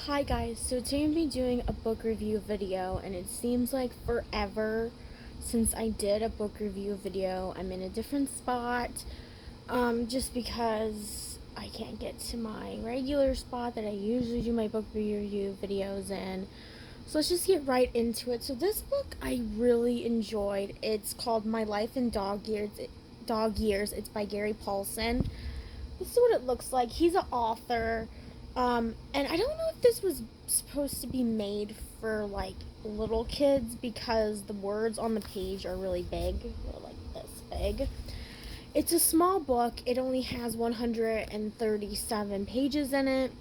Hi guys, so today I'm going to be doing a book review video, and it seems like forever since I did a book review video. I'm in a different spot, just because I can't get to my regular spot that I usually do my book review videos in. So let's just get right into it. So this book I really enjoyed. It's called My Life in Dog Years. It's by Gary Paulsen. This is what it looks like. He's an author. And I don't know if this was supposed to be made for, like, little kids because the words on the page are really big. They're like this big. It's a small book. It only has 137 pages in it.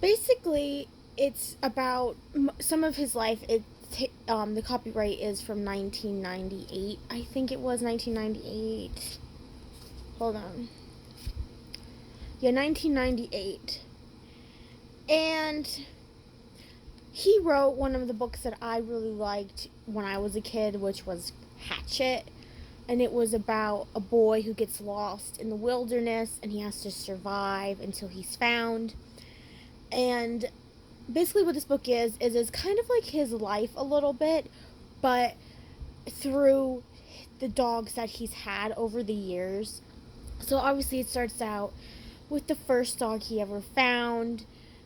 Basically, it's about some of his life. The copyright is from 1998. I think it was 1998. Hold on. Yeah, 1998. And he wrote one of the books that I really liked when I was a kid, which was Hatchet. And it was about a boy who gets lost in the wilderness and he has to survive until he's found. And basically what this book is it's kind of like his life a little bit, but through the dogs that he's had over the years. So obviously it starts out with the first dog he ever found,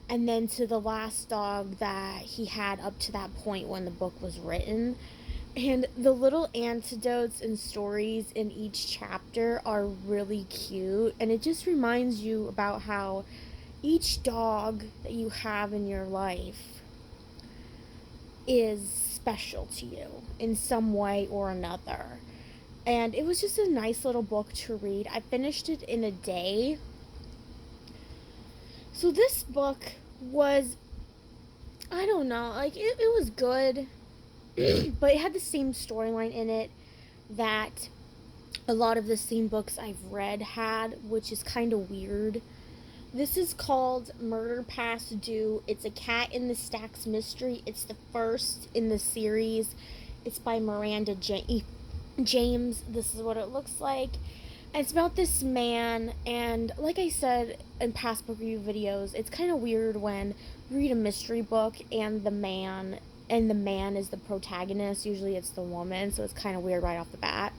and then to the last dog that he had up to that point when the book was written. And the little anecdotes and stories in each chapter are really cute, and it just reminds you about how each dog that you have in your life is special to you in some way or another. And it was just a nice little book to read. I finished it in a day. So this book was, I don't know, like, it was good, but it had the same storyline in it that a lot of the same books I've read had, which is kind of weird. This is called Murder Past Due. It's a Cat in the Stacks mystery. It's the first in the series. It's by Miranda James. This is what it looks like. And it's about this man, and like I said in past book review videos, it's kind of weird when you read a mystery book and the man is the protagonist. Usually it's the woman, so it's kind of weird right off the bat.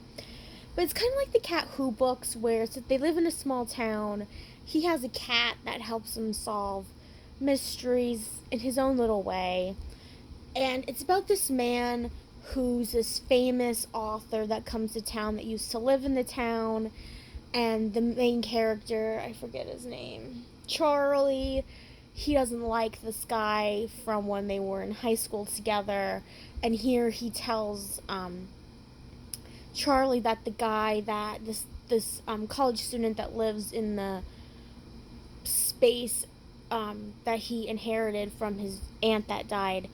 But it's kind of like the Cat Who books, where they live in a small town. He has a cat that helps him solve mysteries in his own little way. And it's about this man who's this famous author that comes to town that used to live in the town. And the main character, I forget his name, Charlie, he doesn't like this guy from when they were in high school together. And here he tells Charlie that the guy that this college student that lives in the space that he inherited from his aunt that died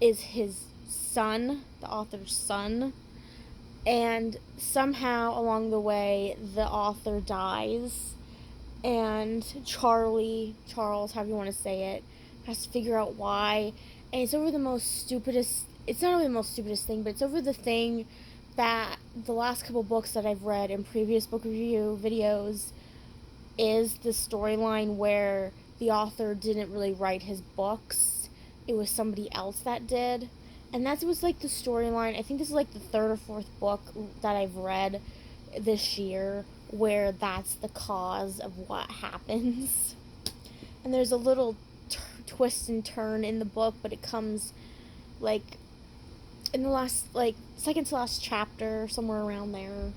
is his son, the author's son. And somehow along the way the author dies, and Charles, however you want to say it, has to figure out why. And it's over the most stupidest, it's not really the most stupidest thing, but it's over the thing that the last couple books that I've read in previous book review videos is the storyline where the author didn't really write his books. It was somebody else that did. And that was like the storyline. I think this is like the third or fourth book that I've read this year where that's the cause of what happens. And there's a little twist and turn in the book, but it comes like in the last, like, second to last chapter, somewhere around there.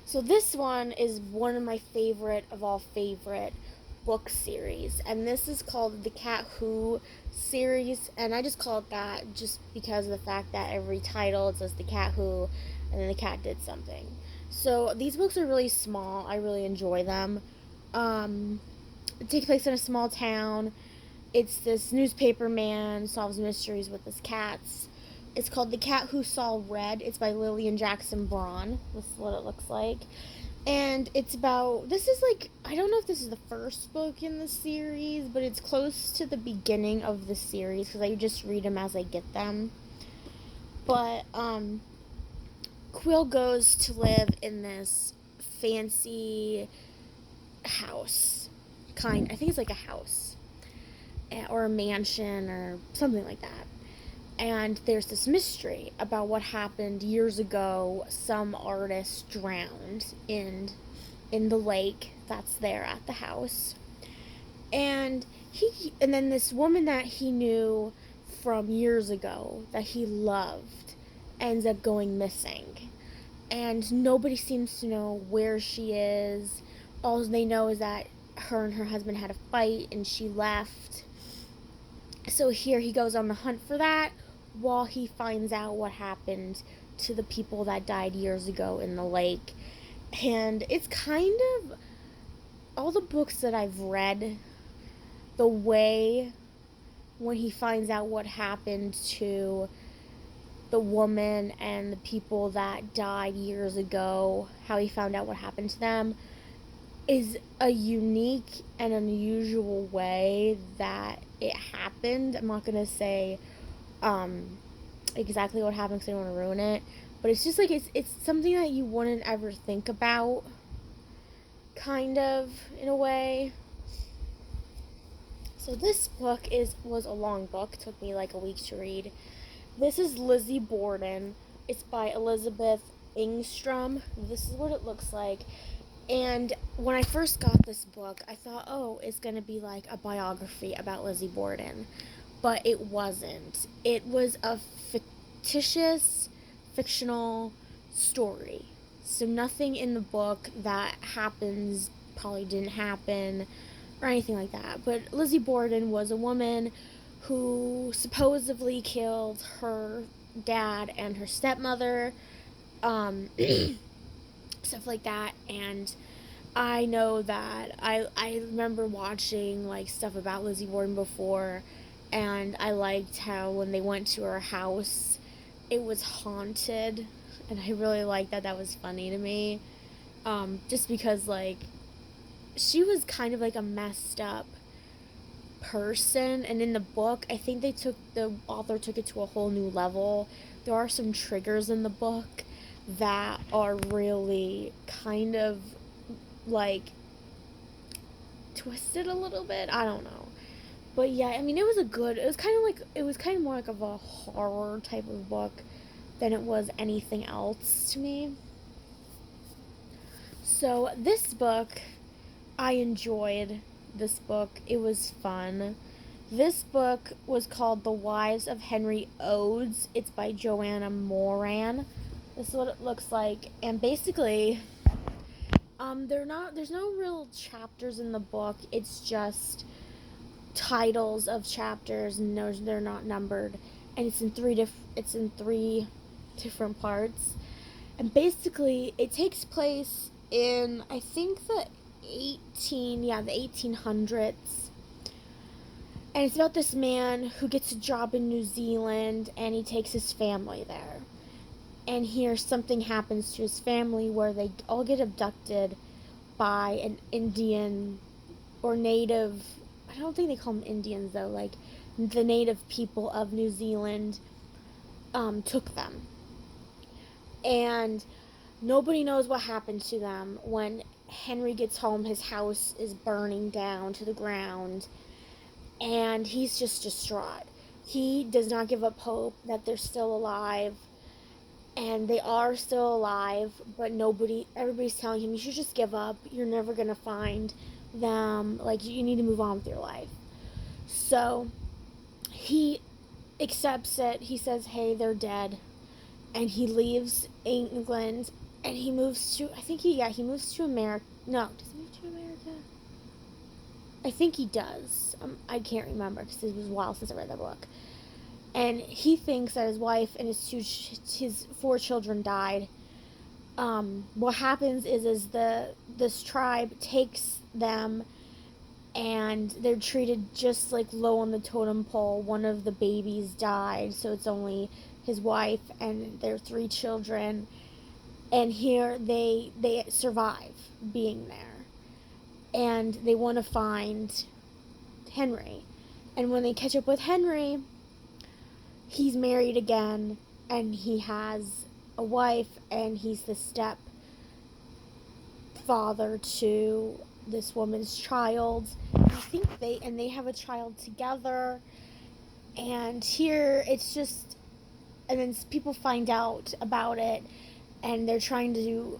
So this one is one of my favorite of all favorite book series, and this is called the Cat Who series, and I just call it that just because of the fact that every title it says the Cat Who and then the cat did something. So these books are really small. I really enjoy them. It takes place in a small town. It's this newspaper man solves mysteries with his cats. It's called The Cat Who Saw Red. It's by Lilian Braun. This is what it looks like. And it's about, this is like, I don't know if this is the first book in the series, but it's close to the beginning of the series because I just read them as I get them. But Quill goes to live in this fancy house. I think it's like a house. or a mansion or something like that. And there's this mystery about what happened years ago. Some artist drowned in the lake that's there at the house. And then this woman that he knew from years ago that he loved ends up going missing. And nobody seems to know where she is. All they know is that her and her husband had a fight and she left. So here he goes on the hunt for that while he finds out what happened to the people that died years ago in the lake. And it's kind of all the books that I've read, the way when he finds out what happened to the woman and the people that died years ago, how he found out what happened to them, is a unique and unusual way that it happened. I'm not going to say exactly what happened because I don't want to ruin it, but it's just like it's something that you wouldn't ever think about, kind of, in a way. So this book was a long book. It took me like a week to read. This is Lizzie Borden. It's by Elizabeth Engstrom. This is what it looks like. And when I first got this book, I thought, oh, it's going to be like a biography about Lizzie Borden. But it wasn't. It was a fictional story. So nothing in the book that happens probably didn't happen or anything like that. But Lizzie Borden was a woman who supposedly killed her dad and her stepmother, stuff like that. And I know that I remember watching like stuff about Lizzie Borden before, and I liked how when they went to her house, it was haunted, and I really liked that. That was funny to me, just because like she was kind of like a messed up person, and in the book I think the author took it to a whole new level. There are some triggers in the book that are really kind of like twisted a little bit. I don't know, but yeah, I mean it was kind of more like of a horror type of book than it was anything else to me. So this book, I enjoyed this book. It was fun. This book was called The Wives of Henry Oades. It's by Johanna Moran. This is what it looks like. And basically, there's no real chapters in the book. It's just titles of chapters, and they're not numbered. And it's in three different parts. And basically, it takes place in, I think, the 1800s. And it's about this man who gets a job in New Zealand, and he takes his family there. And here something happens to his family where they all get abducted by an Indian or native, I don't think they call them Indians though, like the native people of New Zealand took them. And nobody knows what happened to them. When Henry gets home, his house is burning down to the ground, and he's just distraught. He does not give up hope that they're still alive, and they are still alive, but everybody's telling him, you should just give up. You're never going to find them. Like, you need to move on with your life. So he accepts it. He says, hey, they're dead. And he leaves England, and he moves to, he moves to America. No, does he move to America? I think he does. I can't remember because it was a while since I read that book. And he thinks that his wife and his 4 children died. What happens is this tribe takes them, and they're treated just like low on the totem pole. One of the babies died, so it's only his wife and their 3 children. And here they survive being there, and they want to find Henry. And when they catch up with Henry, he's married again, and he has a wife, and he's the step father to this woman's child. think they have a child together. And here it's just, and then people find out about it, and they're trying to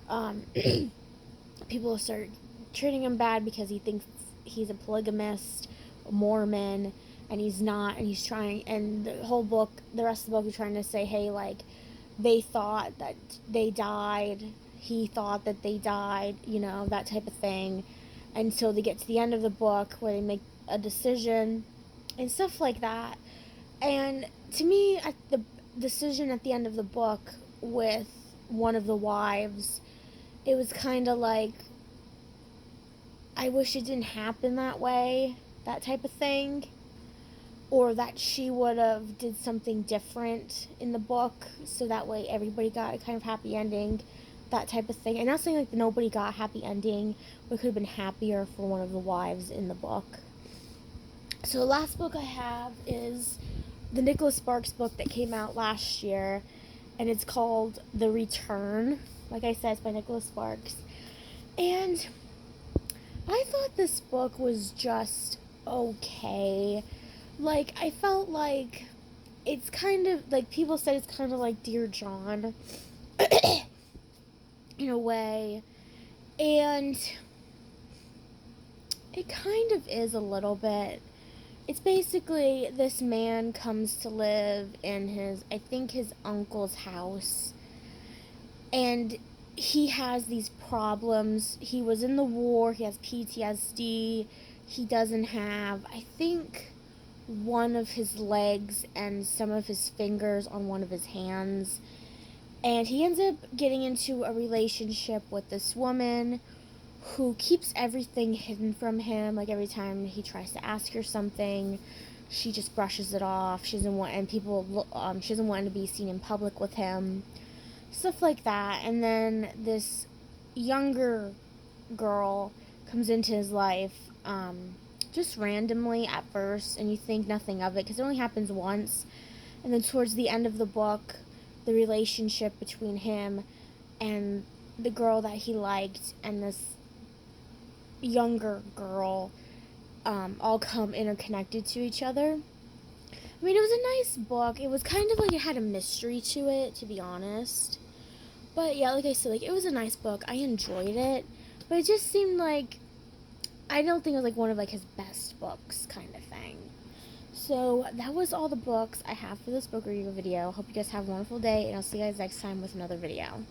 people start treating him bad because he thinks he's a polygamist, a Mormon, and he's not, and he's trying, and the whole book, the rest of the book is trying to say, hey, like, they thought that they died, he thought that they died, you know, that type of thing. Until they get to the end of the book where they make a decision and stuff like that. And to me, at the decision at the end of the book with one of the wives, it was kind of like, I wish it didn't happen that way, that type of thing. Or that she would have did something different in the book, so that way everybody got a kind of happy ending, that type of thing. And not saying like nobody got a happy ending, but it could have been happier for one of the wives in the book. So the last book I have is the Nicholas Sparks book that came out last year, and it's called The Return. Like I said, it's by Nicholas Sparks. And I thought this book was just okay. Like, I felt like it's kind of, like, people said it's kind of like Dear John, in a way, and it kind of is a little bit. It's basically, this man comes to live in his, I think his uncle's house, and he has these problems. He was in the war, he has PTSD, he doesn't have, I think, one of his legs and some of his fingers on one of his hands. And he ends up getting into a relationship with this woman who keeps everything hidden from him. Like, every time he tries to ask her something, she just brushes it off. She doesn't want, and people, she doesn't want to be seen in public with him. Stuff like that. And then this younger girl comes into his life, just randomly at first, and you think nothing of it because it only happens once. And then towards the end of the book, the relationship between him and the girl that he liked and this younger girl all come interconnected to each other. I mean, it was a nice book. It was kind of like it had a mystery to it, to be honest. But yeah, like I said, like, it was a nice book. I enjoyed it, but it just seemed like, I don't think it was like one of like his best books kind of thing. So that was all the books I have for this book review video. Hope you guys have a wonderful day, and I'll see you guys next time with another video.